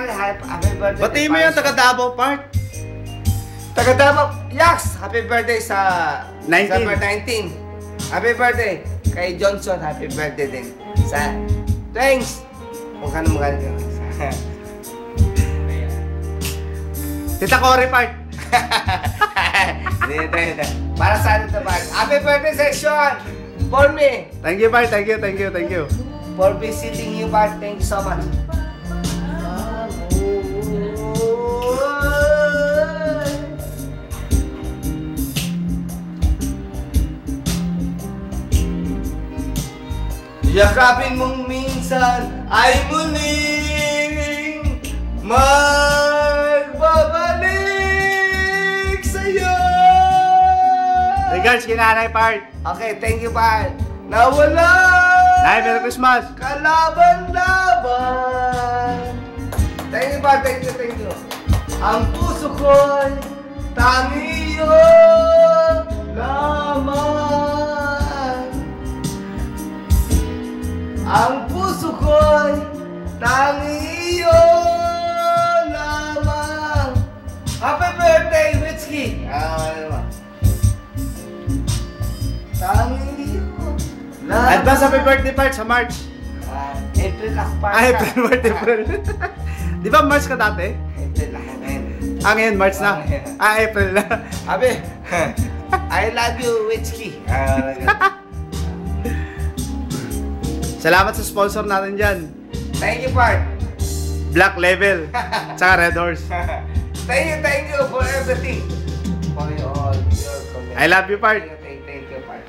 pare, happy birthday. Batiin mo yung taga Davao part. Taga Davao, Yax, happy birthday sa 19. December 19. Happy birthday kay Johnson, happy birthday din. Thanks. Mukha ka. Tita Cory part. Hindi. Para sa ano ito, part? Happy birthday section for me. Thank you part, thank you. For visiting you, part. Thank you so much. Yakapin mong minsan ay muling magbabalik sa'yo. Regards kay Nanay part. Okay, thank you, part. Nawala Nay, Merry Christmas. kalaban-laban. Thank you, part. Thank you. Ang puso ko'y tangiyo lamang. Ang puso ko'y tangiyo lamang. Happy birthday, Witsky! Tangiyo lamang. Advance happy birthday part sa March. April ako pa. April. Di ba March ka dati? April ako ngayon. Ngayon March na. April na. Abi, I love you, Witsky. Salamat sa sponsor natin dyan. Thank you, part. Black Level. Tsaka Red Horse. Thank you for everything. For all your comments. I love you, part. Thank you, part.